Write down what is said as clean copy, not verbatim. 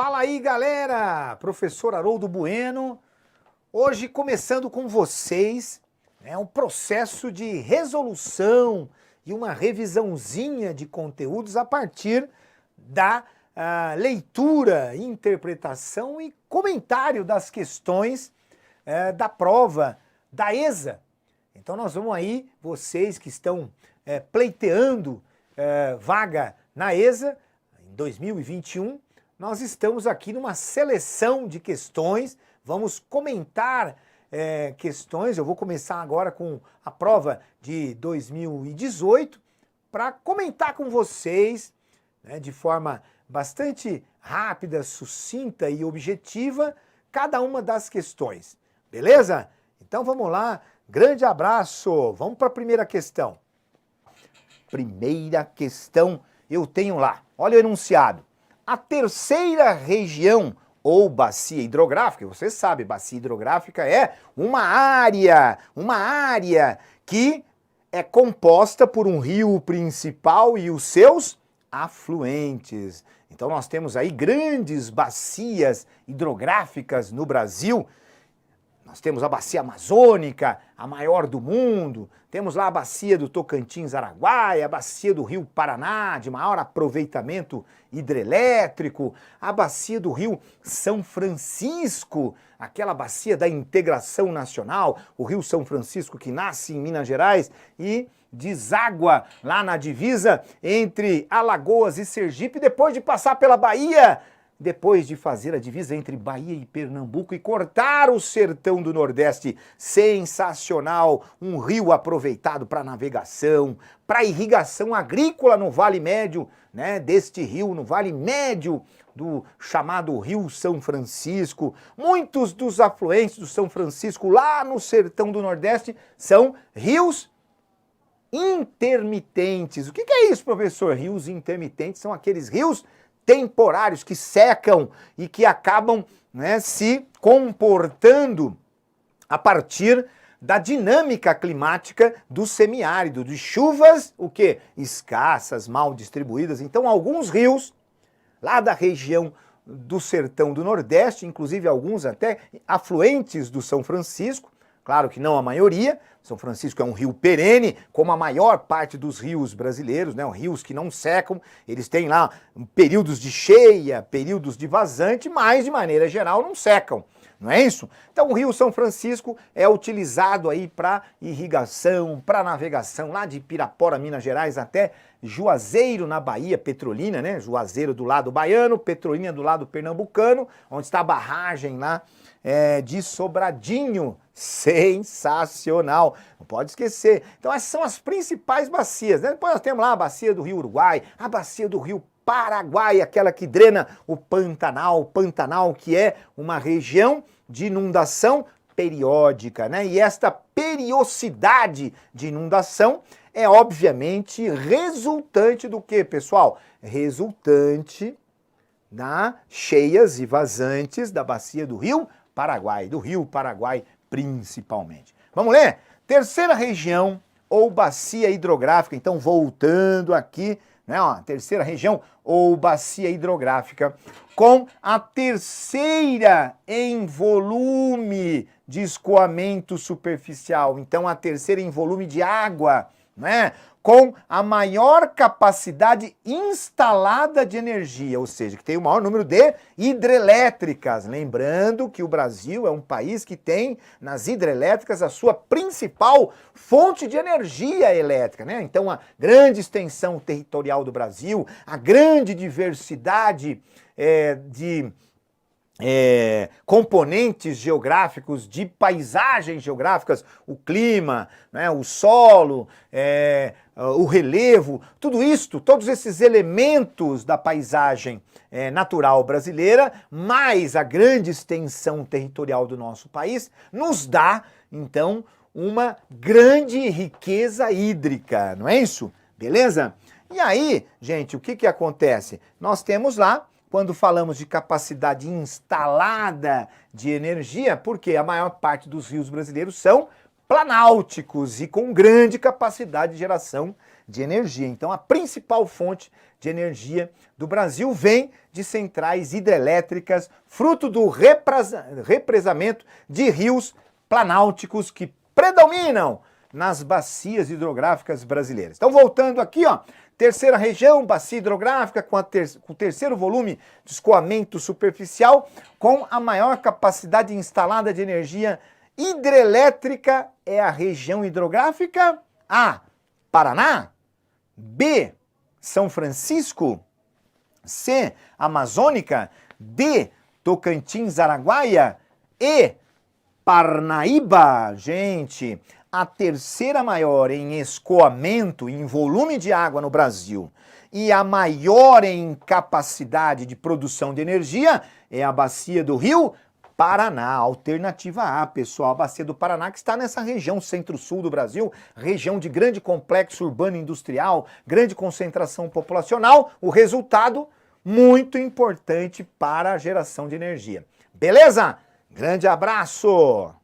Fala aí, galera! Professor Haroldo Bueno, hoje começando com vocês, um processo de resolução e uma revisãozinha de conteúdos a partir da leitura, interpretação e comentário das questões da prova da ESA. Então nós vamos aí, vocês que estão pleiteando vaga na ESA em 2021, nós estamos aqui numa seleção de questões, vamos comentar questões. Eu vou começar agora com a prova de 2018 para comentar com vocês de forma bastante rápida, sucinta e objetiva cada uma das questões, beleza? Então vamos lá, grande abraço, vamos para a primeira questão. Primeira questão eu tenho lá, olha o enunciado. A terceira região ou bacia hidrográfica, você sabe, bacia hidrográfica é uma área que é composta por um rio principal e os seus afluentes. Então nós temos aí grandes bacias hidrográficas no Brasil. Nós temos a bacia amazônica, a maior do mundo, temos lá a bacia do Tocantins-Araguaia, a bacia do rio Paraná, de maior aproveitamento hidrelétrico, a bacia do rio São Francisco, aquela bacia da integração nacional, o rio São Francisco que nasce em Minas Gerais e deságua lá na divisa entre Alagoas e Sergipe, depois de passar pela Bahia, depois de fazer a divisa entre Bahia e Pernambuco e cortar o sertão do Nordeste. Sensacional, um rio aproveitado para navegação, para irrigação agrícola no Vale Médio, deste rio, no Vale Médio do chamado Rio São Francisco. Muitos dos afluentes do São Francisco lá no sertão do Nordeste são rios intermitentes. O que é isso, professor? Rios intermitentes são aqueles rios temporários que secam e que acabam se comportando a partir da dinâmica climática do semiárido, de chuvas, o quê? Escassas, mal distribuídas. Então alguns rios lá da região do sertão do Nordeste, inclusive alguns até afluentes do São Francisco, claro que não a maioria. São Francisco é um rio perene, como a maior parte dos rios brasileiros, rios que não secam, eles têm lá períodos de cheia, períodos de vazante, mas de maneira geral não secam, não é isso? Então o rio São Francisco é utilizado aí para irrigação, para navegação, lá de Pirapora, Minas Gerais, até Juazeiro, na Bahia, Petrolina, Juazeiro do lado baiano, Petrolina do lado pernambucano, onde está a barragem lá de Sobradinho. Sensacional, não pode esquecer. Então essas são as principais bacias, Depois nós temos lá a bacia do Rio Uruguai, a bacia do Rio Paraguai, aquela que drena o Pantanal que é uma região de inundação periódica, E esta periodicidade de inundação é obviamente resultante do que, pessoal? Resultante das cheias e vazantes da bacia do Rio Paraguai, principalmente. Vamos ler? Terceira região ou bacia hidrográfica, então voltando aqui, terceira região ou bacia hidrográfica, com a terceira em volume de escoamento superficial, então a terceira em volume de água, com a maior capacidade instalada de energia, ou seja, que tem o maior número de hidrelétricas. Lembrando que o Brasil é um país que tem nas hidrelétricas a sua principal fonte de energia elétrica, Então a grande extensão territorial do Brasil, a grande diversidade de componentes geográficos, de paisagens geográficas, o clima, o solo, o relevo, tudo isto, todos esses elementos da paisagem natural brasileira, mais a grande extensão territorial do nosso país, nos dá, então, uma grande riqueza hídrica, não é isso? Beleza? E aí, gente, o que acontece? Nós temos lá, quando falamos de capacidade instalada de energia, porque a maior parte dos rios brasileiros são planáuticos e com grande capacidade de geração de energia. Então, a principal fonte de energia do Brasil vem de centrais hidrelétricas, fruto do represamento de rios planáuticos que predominam nas bacias hidrográficas brasileiras. Então, voltando aqui, ó, terceira região, bacia hidrográfica, com o terceiro volume de escoamento superficial, com a maior capacidade instalada de energia hidrelétrica é a região hidrográfica A, Paraná, B, São Francisco, C, Amazônica, D, Tocantins-Araguaia e Parnaíba. Gente, a terceira maior em escoamento, em volume de água no Brasil e a maior em capacidade de produção de energia é a bacia do Rio Paraná, alternativa A, pessoal, a bacia do Paraná que está nessa região centro-sul do Brasil, região de grande complexo urbano industrial, grande concentração populacional, o resultado muito importante para a geração de energia. Beleza? Grande abraço!